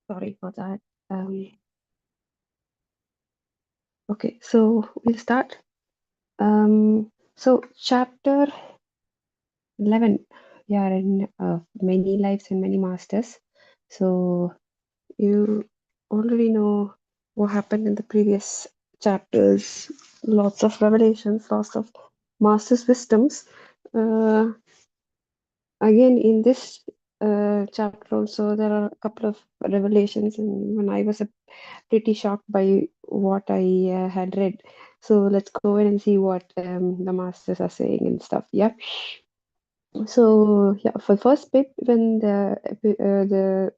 Sorry for that. Um, okay, so we'll start. So chapter 11, we are in many lives and many masters. So you already know what happened in the previous chapters. Lots of revelations, lots of masters' wisdoms. Uh, Again, in this chapter also, there are a couple of revelations, and when I was pretty shocked by what I had read. So let's go in and see what the masters are saying and stuff. Yeah. So yeah, for first bit, when the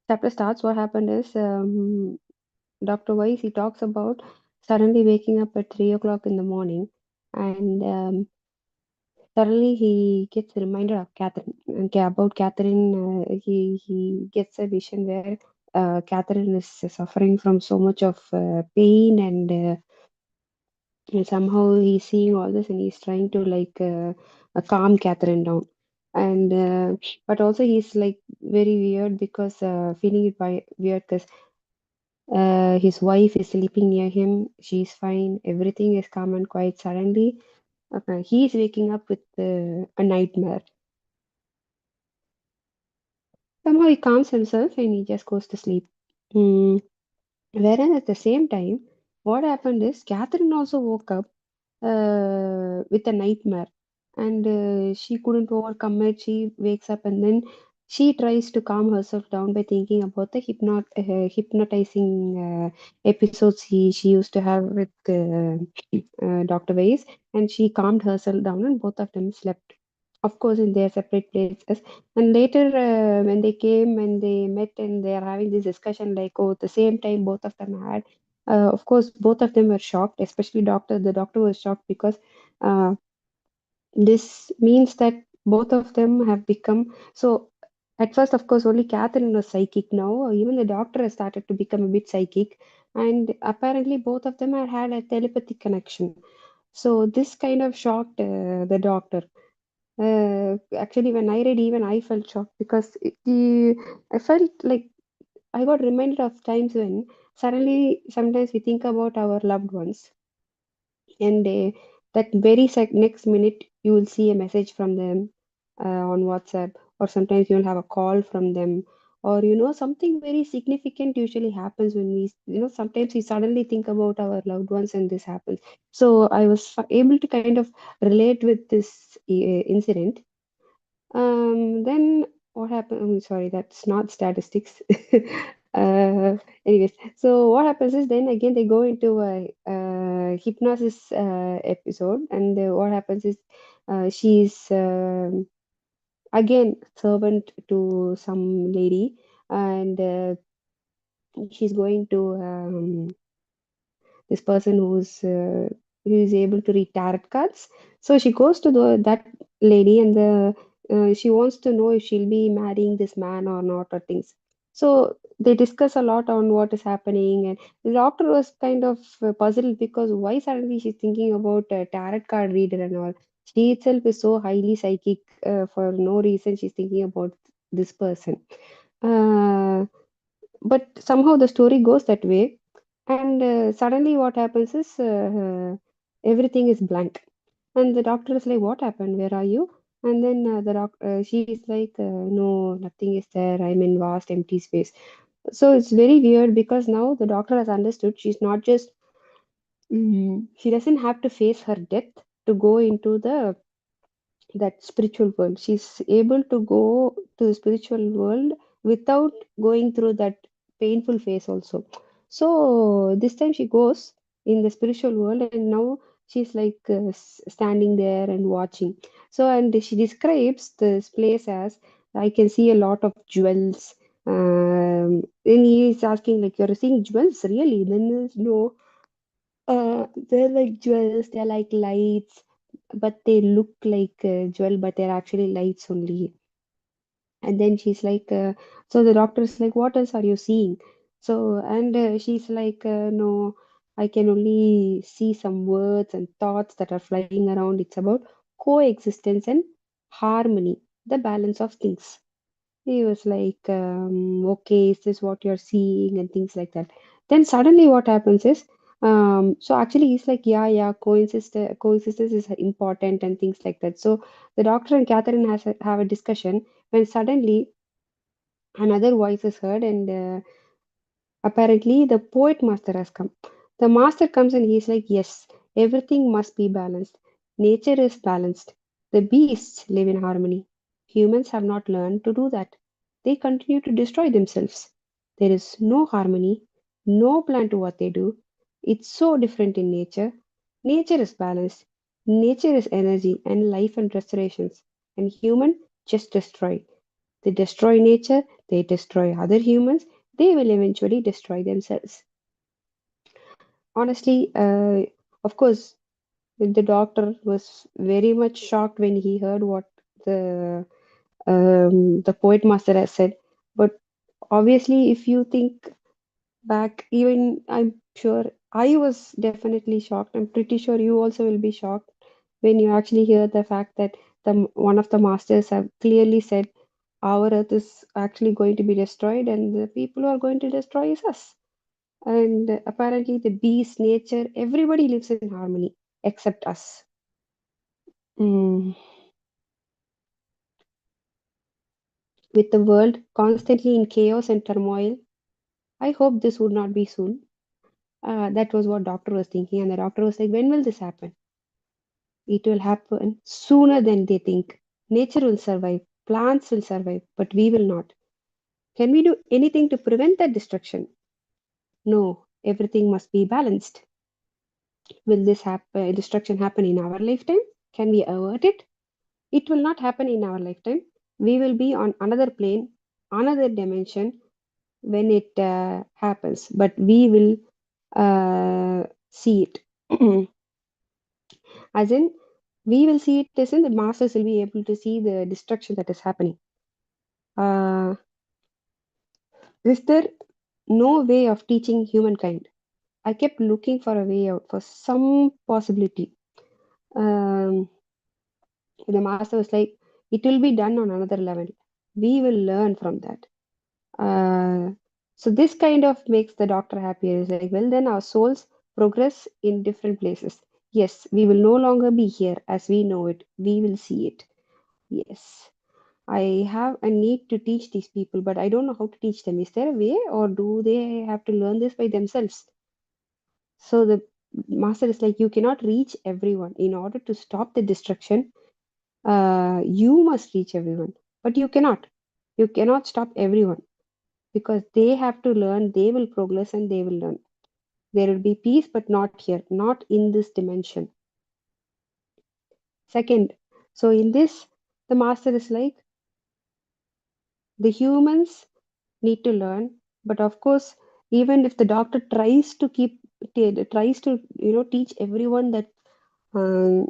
chapter starts, what happened is Dr. Weiss he talks about suddenly waking up at 3 o'clock in the morning, and suddenly he gets a reminder of Catherine. Okay, about Catherine, he gets a vision where Catherine is suffering from so much of pain, and somehow he's seeing all this and he's trying to like calm Catherine down. And but also he's like very weird because feeling it by weird because his wife is sleeping near him. She's fine. Everything is calm and quiet. Suddenly, he's waking up with a nightmare. Somehow he calms himself and he just goes to sleep. Mm. Whereas at the same time, what happened is Catherine also woke up with a nightmare and she couldn't overcome it. She wakes up and then she tries to calm herself down by thinking about the hypnotizing episodes she used to have with Dr. Weiss, and she calmed herself down and both of them slept, of course, in their separate places. And later, when they came and they met and they are having this discussion, like, oh, at the same time, both of them had. Of course, both of them were shocked, especially doctor. The doctor was shocked because uh, this means that both of them have become so. At first, of course, only Catherine was psychic. Now, even the doctor has started to become a bit psychic, and apparently, both of them had a telepathic connection. So this kind of shocked the doctor. Actually, when I read, even I felt shocked because I felt like I got reminded of times when suddenly sometimes we think about our loved ones, and that very next minute you will see a message from them on WhatsApp, or sometimes you'll have a call from them, or something very significant usually happens when we sometimes we suddenly think about our loved ones and this happens. So I was able to kind of relate with this incident. Then what happened? I'm sorry, that's not statistics. Anyways, so what happens is then again they go into a hypnosis episode, and what happens is she's again servant to some lady, and she's going to this person who is able to read tarot cards. So she goes to that lady, and she wants to know if she'll be marrying this man or not, or things. So they discuss a lot on what is happening, and the doctor was kind of puzzled because why suddenly she's thinking about a tarot card reader and all. She itself is so highly psychic, for no reason she's thinking about this person. Uh, but somehow the story goes that way, and suddenly what happens is everything is blank, and the doctor is like, what happened, where are you? And then she is like, no, nothing is there, I'm in vast empty space. So it's very weird because now the doctor has understood she's not just she doesn't have to face her death to go into that spiritual world. She's able to go to the spiritual world without going through that painful phase also. So this time she goes in the spiritual world, and now she's like standing there and watching. So and she describes this place as, I can see a lot of jewels. And he is asking like, you're seeing jewels really? Then no, they're like jewels, they're like lights, but they look like jewel, but they're actually lights only. And then she's like, so the doctor is like, what else are you seeing? So, and she's like, no, I can only see some words and thoughts that are flying around. It's about coexistence and harmony, the balance of things. He was like, okay, is this what you're seeing and things like that. Then suddenly what happens is, so actually he's like, yeah, coexistence is important and things like that. So the doctor and Catherine have a discussion when suddenly another voice is heard, and apparently the poet master has come. The master comes and he's like, yes, everything must be balanced. Nature is balanced. The beasts live in harmony. Humans have not learned to do that. They continue to destroy themselves. There is no harmony, no plan to what they do. It's so different in nature. Nature is balanced. Nature is energy and life and restorations. And human just destroy. They destroy nature, they destroy other humans, they will eventually destroy themselves. Honestly, of course, the doctor was very much shocked when he heard what the the poet master has said. But obviously, if you think back, even I'm sure I was definitely shocked. I'm pretty sure you also will be shocked when you actually hear the fact that the one of the masters have clearly said our earth is actually going to be destroyed and the people who are going to destroy is us. And apparently the beast, nature, everybody lives in harmony except us. Mm. With the world constantly in chaos and turmoil, I hope this would not be soon. That was what doctor was thinking, and the doctor was like, when will this happen? It will happen sooner than they think. Nature will survive, plants will survive, but we will not. Can we do anything to prevent that destruction? No, everything must be balanced. Will this destruction happen in our lifetime? Can we avert it? It will not happen in our lifetime. We will be on another plane, another dimension when it happens, but we will see it. As in, we will see it as in the masters will be able to see the destruction that is happening. Uh, is there no way of teaching humankind? I kept looking for a way out, for some possibility. Um, the master was like, it will be done on another level. We will learn from that. Uh, so this kind of makes the doctor happier. It's like, well, then our souls progress in different places. Yes, we will no longer be here as we know it. We will see it. Yes. I have a need to teach these people, but I don't know how to teach them. Is there a way, or do they have to learn this by themselves? So the master is like, you cannot reach everyone. In order to stop the destruction, you must reach everyone, but you cannot. You cannot stop everyone because they have to learn, they will progress, and they will learn. There will be peace, but not here, not in this dimension. Second, so in this, the master is like, the humans need to learn, but of course, even if the doctor tries to tries to teach everyone that um,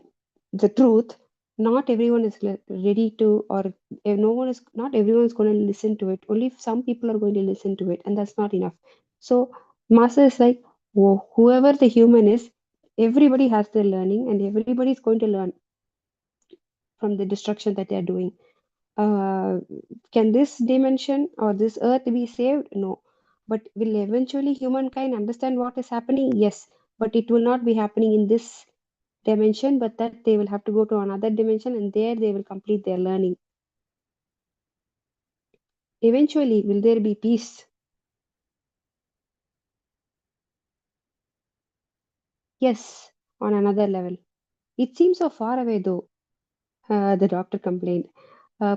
the truth, not everyone is ready to, or no one is, not everyone is going to listen to it. Only some people are going to listen to it, and that's not enough. So master is like, whoever the human is, everybody has their learning, and everybody is going to learn from the destruction that they are doing. uh, can this dimension or this earth be saved? No. But will eventually humankind understand what is happening? Yes. But it will not be happening in this dimension, but that they will have to go to another dimension and there they will complete their learning. Eventually, will there be peace? Yes, on another level. It seems so far away though, the doctor complained.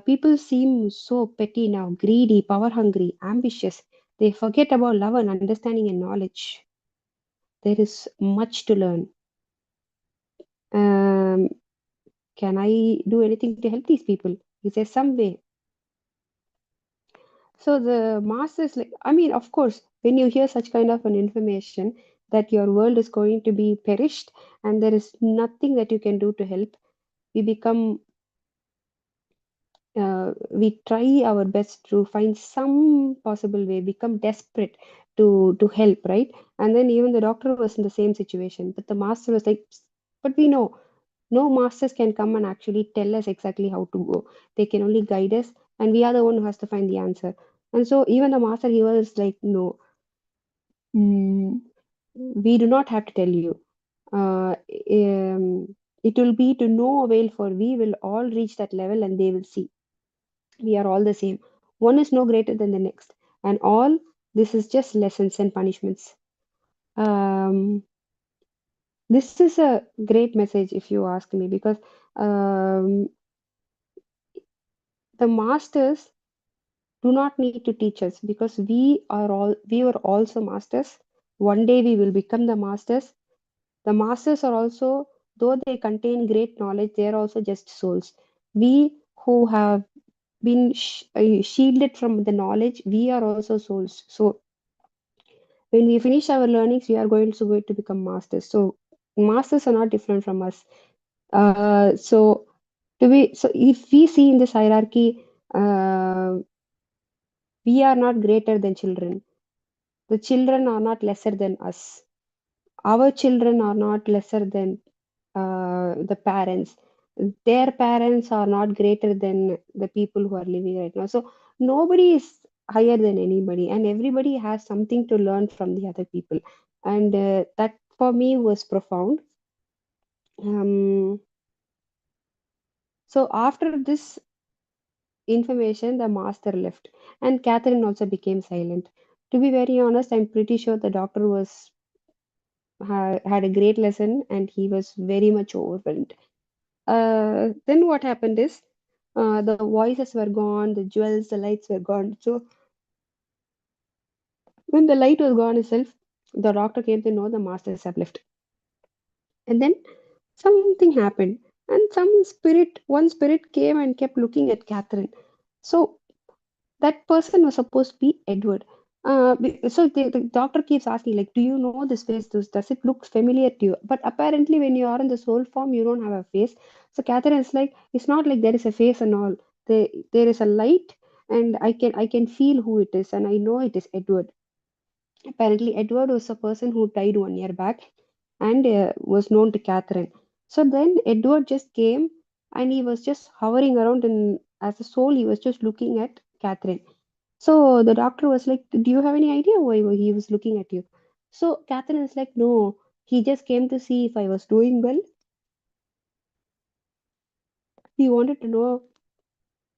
People seem so petty now, greedy, power hungry, ambitious. They forget about love and understanding and knowledge. There is much to learn. Um, can I do anything to help these people? Is there some way? So the masters, like, I mean, of course, when you hear such kind of an information that your world is going to be perished and there is nothing that you can do to help, we become, we try our best to find some possible way, become desperate to help, right? And then even the doctor was in the same situation, but the master was like, but we know no masters can come and actually tell us exactly how to go. They can only guide us. and we are the one who has to find the answer. And so even the master, he was like, no, mm, we do not have to tell you. It will be to no avail, for we will all reach that level and they will see. We are all the same. One is no greater than the next. And all this is just lessons and punishments. Um, this is a great message, if you ask me, because um, the masters do not need to teach us, because we were also masters. One day we will become the masters. The masters are also, though they contain great knowledge, they are also just souls. We who have been shielded from the knowledge, we are also souls. So when we finish our learnings, we are going to become masters. So masters are not different from us. So so if we see in this hierarchy, we are not greater than children. The children are not lesser than us. Our children are not lesser than the parents. Their parents are not greater than the people who are living right now. So nobody is higher than anybody, and everybody has something to learn from the other people. And that for me was profound. Um, so after this information, the master left, and Catherine also became silent. To be very honest, I'm pretty sure the doctor had a great lesson, and he was very much overwhelmed. Then what happened is, the voices were gone, the jewels, the lights were gone. So when the light was gone itself, the doctor came to know the masters have left. And then something happened, and one spirit came and kept looking at Catherine. So that person was supposed to be Edward. So the doctor keeps asking, like, do you know this face? Does it look familiar to you? But apparently, when you are in the soul form, you don't have a face. So Catherine is like, it's not like there is a face and all. There is a light, and I can feel who it is, and I know it is Edward. Apparently, Edward was a person who died 1 year back, and was known to Catherine. So then Edward just came, and he was just hovering around, and as a soul, he was just looking at Catherine. So the doctor was like, do you have any idea why he was looking at you? So Catherine is like, no, he just came to see if I was doing well. He wanted to know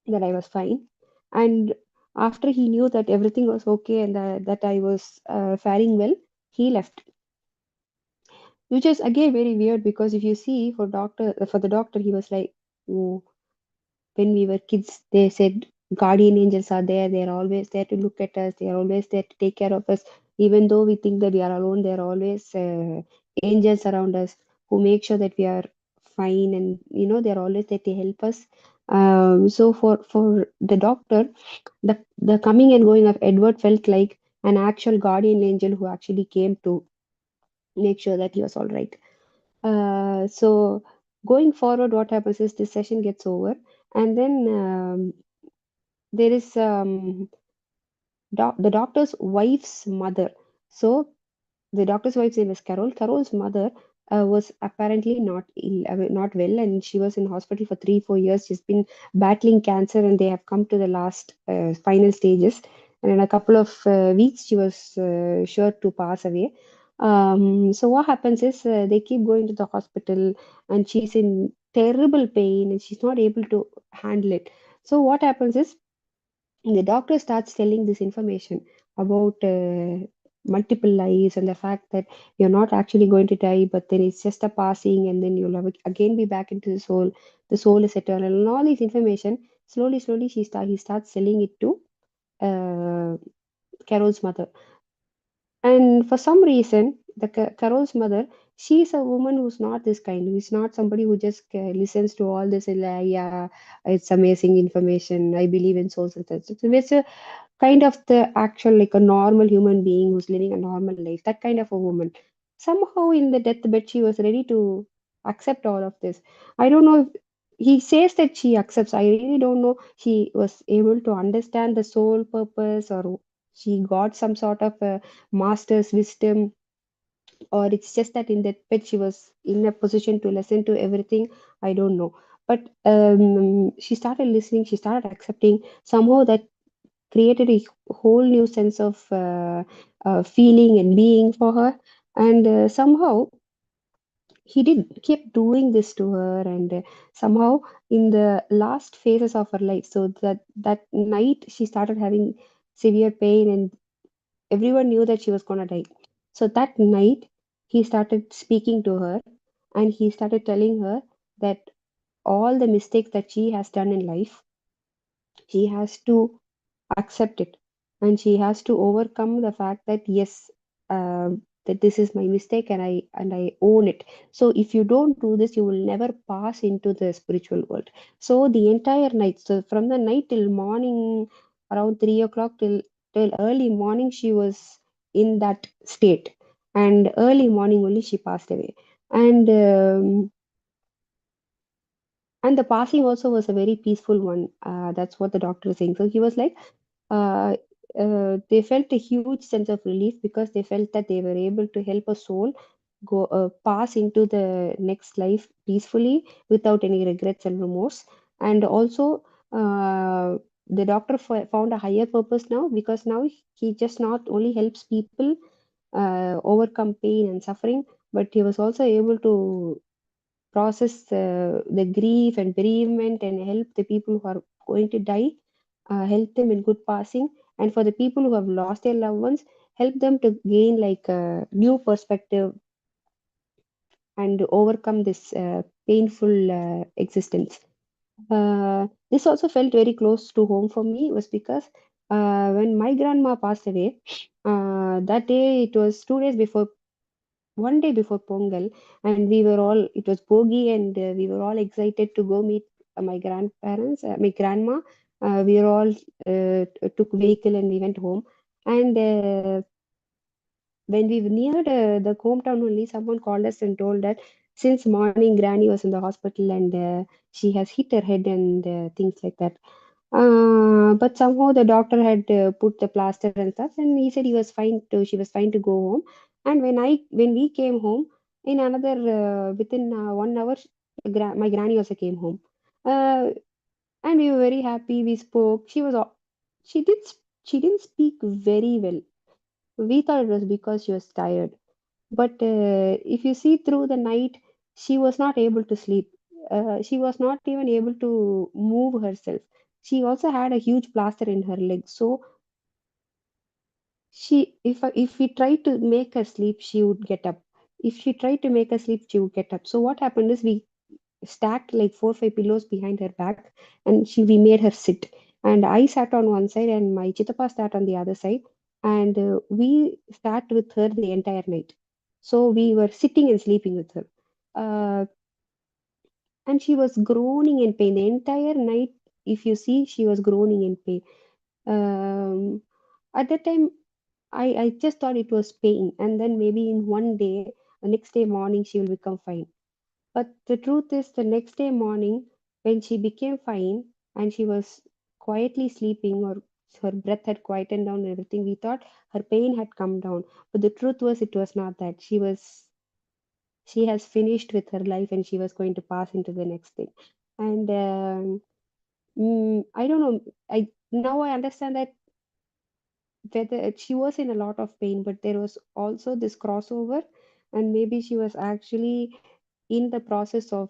that I was fine. And after he knew that everything was okay, and that I was faring well, he left. Which is again very weird, because if you see, for the doctor, he was like, oh, when we were kids, they said guardian angels are there. They're always there to look at us. They're always there to take care of us. Even though we think that we are alone, there are always angels around us who make sure that we are fine. And, they're always there to help us. So for the doctor, the coming and going of Edward felt like an actual guardian angel who actually came to make sure that he was all right. So going forward, what happens is this session gets over, and then there is the doctor's wife's mother. So the doctor's wife's name is Carol. Carol's mother was apparently not well, and she was in hospital for 3 4 years. She's been battling cancer, and they have come to the last final stages. And in a couple of weeks, she was sure to pass away. So what happens is, they keep going to the hospital, and she's in terrible pain, and she's not able to handle it. So what happens is, the doctor starts telling this information about multiple lives, and the fact that you're not actually going to die, but then it's just a passing, and then you'll again be back into the soul is eternal, and all this information. Slowly he starts selling it to uh, Carol's mother. And for some reason, Carol's mother, she's a woman who's not this kind, who's not somebody who just listens to all this and like, yeah, it's amazing information, I believe in souls and such. It's a kind of the actual, like a normal human being who's living a normal life, that kind of a woman. Somehow in the deathbed, she was ready to accept all of this. I don't know if he says that she accepts. I really don't know. She was able to understand the soul purpose, or she got some sort of a master's wisdom, or it's just that in that bed she was in a position to listen to everything. I don't know. But she started listening, she started accepting. Somehow that created a whole new sense of feeling and being for her. And somehow he did keep doing this to her, and somehow in the last phases of her life, so that night she started having severe pain, and everyone knew that she was going to die. So that night he started speaking to her, and he started telling her that all the mistakes that she has done in life, she has to accept it, and she has to overcome the fact that yes, that this is my mistake, and I own it. So if you don't do this, you will never pass into the spiritual world. So the entire night, so from the night till morning, around 3 o'clock till early morning, she was in that state, and early morning only she passed away. And um, and the passing also was a very peaceful one. That's what the doctor is saying. So he was like, uh, they felt a huge sense of relief because they felt that they were able to help a soul go pass into the next life peacefully without any regrets and remorse. And also, the doctor found a higher purpose now, because now he just not only helps people overcome pain and suffering, but he was also able to process the grief and bereavement and help the people who are going to die, help them in good passing. And for the people who have lost their loved ones, help them to gain like a new perspective and overcome this painful existence. This also felt very close to home for me, was because when my grandma passed away, that day, it was 2 days before, one day before Pongal, and we were all, it was Bogi, and we were all excited to go meet my grandparents, my grandma. We were all took vehicle and we went home. And when we neared the hometown only, someone called us and told that since morning, Granny was in the hospital, and she has hit her head and things like that. But somehow the doctor had put the plaster and stuff, and he said he was fine to, she was fine to go home. And when we came home, in another within 1 hour, my granny also came home, uh, and we were very happy. We spoke. She did she didn't speak very well. We thought it was because she was tired, but if you see through the night, she was not able to sleep. She was not even able to move herself. She also had a huge plaster in her leg. So if we tried to make her sleep, she would get up. If she tried to make her sleep, she would get up. So what happened is we stacked like 4 5 pillows behind her back, and we made her sit. And I sat on one side, and my chitapa sat on the other side, and we sat with her the entire night. So we were sitting and sleeping with her. Uh, and she was groaning in pain the entire night. If you see, she was groaning in pain. Um, at that time, I just thought it was pain, and then maybe in one day, the next day morning, she will become fine. But the truth is, the next day morning, when she became fine and she was quietly sleeping, or her breath had quietened down and everything, we thought her pain had come down. But the truth was, it was not that. She has finished with her life, and she was going to pass into the next thing. And I don't know. I understand that whether she was in a lot of pain, but there was also this crossover, and maybe she was actually in the process of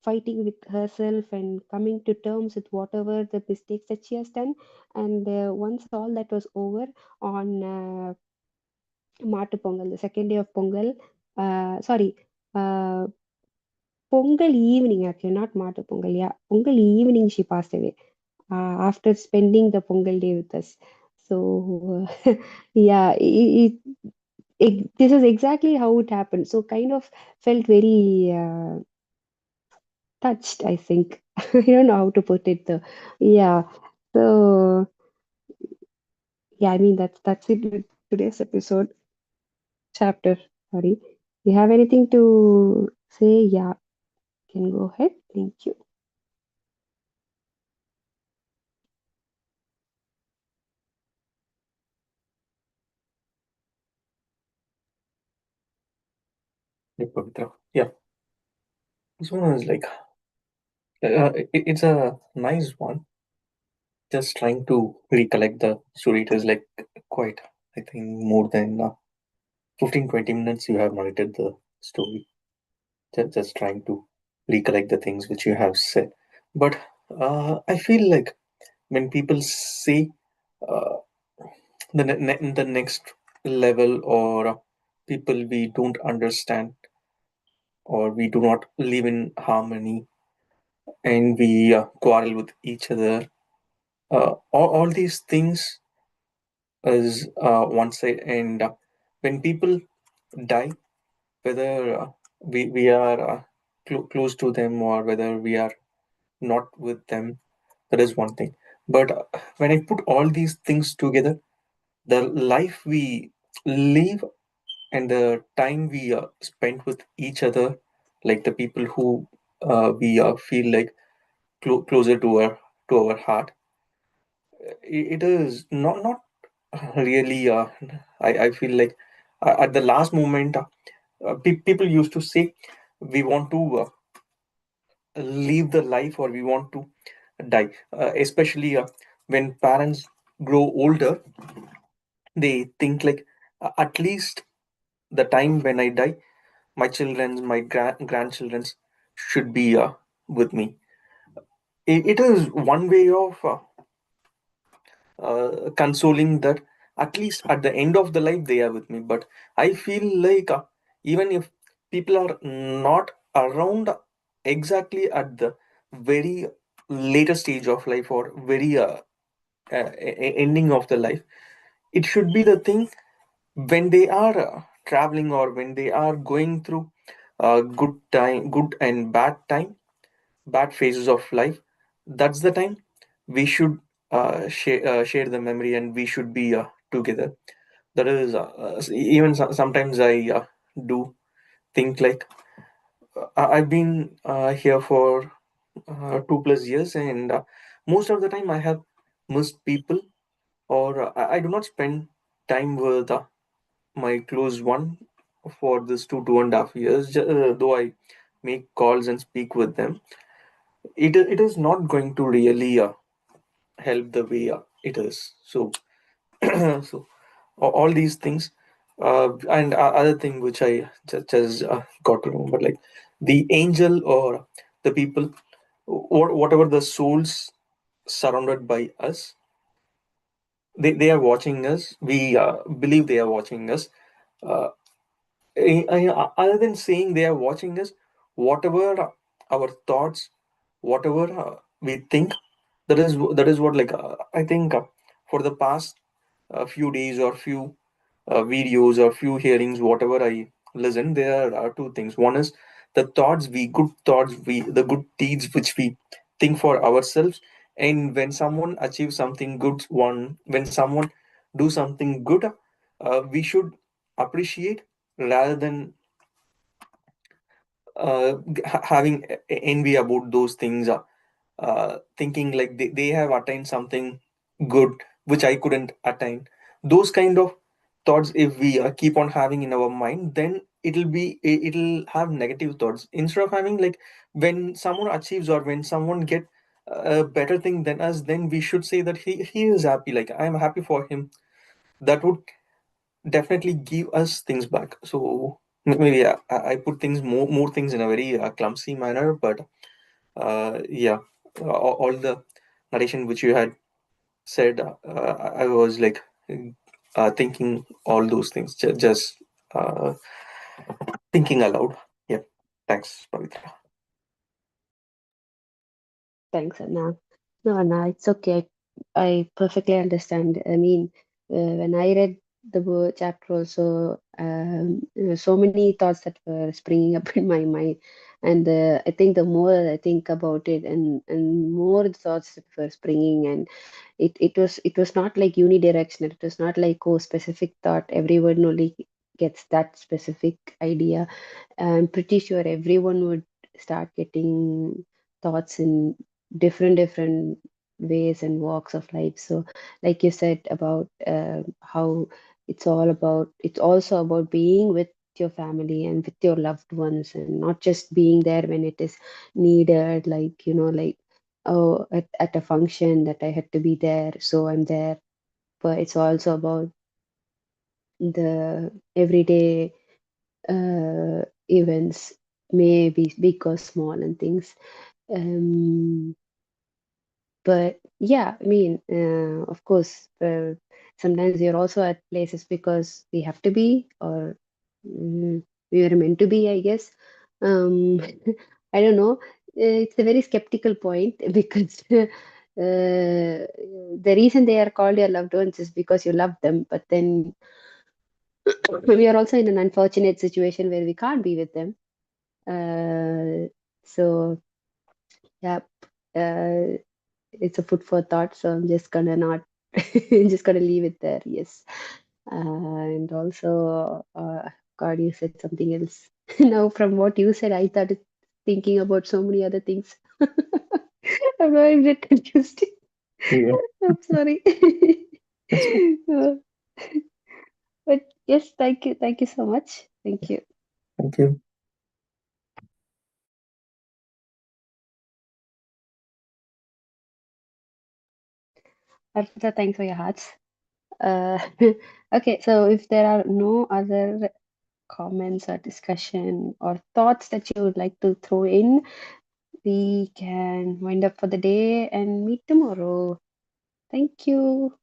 fighting with herself and coming to terms with whatever the mistakes that she has done. And once all that was over, on Matu Pongal, the second day of Pongal, sorry, uh, Pongal evening, actually, not Matu Pongal, yeah, Pongal evening, she passed away after spending the Pongal day with us. So, yeah, this is exactly how it happened. So, kind of felt very touched, I think. I don't know how to put it though. Yeah. So yeah, I mean that's it with today's episode chapter. Sorry. You have anything to say? Yeah, can go ahead. Thank you. Like Pavitra. Yeah. This one is like It's a nice one. Just trying to recollect the story. It is like quite, I think, more than 15, 20 minutes you have narrated the story. Just trying to recollect the things which you have said. But I feel like when people say uh, the next level, or people we don't understand, or we do not live in harmony, and we quarrel with each other, all these things is one side. And when people die, whether we are close to them, or whether we are not with them, that is one thing. But when I put all these things together, the life we live and the time we spent with each other, like the people who we feel like closer to our heart, it is not really. I feel like at the last moment, people used to say we want to live the life, or we want to die. Especially when parents grow older, they think like at least the time when I die, my children's, my grandchildren's should be with me. It is one way of consoling that at least at the end of the life they are with me. But I feel like even if people are not around exactly at the very later stage of life, or very ending of the life, it should be the thing when they are traveling, or when they are going through good time, good and bad time, bad phases of life. That's the time we should share the memory, and we should be together. That is even sometimes I do think like I've been here for 2 plus years, and most of the time I have missed people, or I do not spend time with my close one for this 2.5 years. Though I make calls and speak with them, it is not going to really help the way it is. So so all these things, and other thing which I just got to know, but like the angel, or the people, or whatever the souls surrounded by us, they are watching us. We believe they are watching us. uh, Other than saying they are watching us, whatever our thoughts, whatever we think, that is what, like I think for the past few days, or few videos, or few hearings, whatever I listen, there are two things. One is the thoughts, we good thoughts, we the good deeds which we think for ourselves. And when someone achieves something good, one when someone do something good, we should appreciate, rather than having envy about those things, thinking like they have attained something good which I couldn't attain. Those kind of thoughts, if we keep on having in our mind, then it'll have negative thoughts, instead of having like when someone achieves, or when someone get a better thing than us, then we should say that he is happy, like I'm happy for him. That would definitely give us things back. So maybe I put things more things in a very clumsy manner, but yeah, all the narration which you had said, I was like thinking all those things, just uh, thinking aloud. Yeah, thanks, Pavitra. Thanks, Anna. No, Anna, it's okay. I perfectly understand. I mean, when I read the chapter also, so many thoughts that were springing up in my mind, and I think the more I think about it, and more thoughts that were springing, and it was not like unidirectional. It was not like, oh, specific thought. Everyone only gets that specific idea. I'm pretty sure everyone would start getting thoughts in different ways and walks of life. So, like you said about how it's also about being with your family and with your loved ones, and not just being there when it is needed, like, like, oh, at a function that I had to be there, so I'm there. But it's also about the everyday events, maybe big or small and things. Um, but yeah, I mean, of course, sometimes we are also at places because we have to be, or we were meant to be, I guess. Um, I don't know. It's a very skeptical point because the reason they are called your loved ones is because you love them, but then we are also in an unfortunate situation where we can't be with them. So yeah, uh, it's a food for thought. So I'm just gonna not, just gonna leave it there. Yes, and also, God, you said something else. Now, from what you said, I started thinking about so many other things. I'm a bit confused. Yeah, I'm sorry. that's good. Uh, but yes, thank you so much. Thank you. Thank you. Arpita, thanks for your hearts. Uh, okay, so if there are no other comments or discussion or thoughts that you would like to throw in, we can wind up for the day and meet tomorrow. Thank you.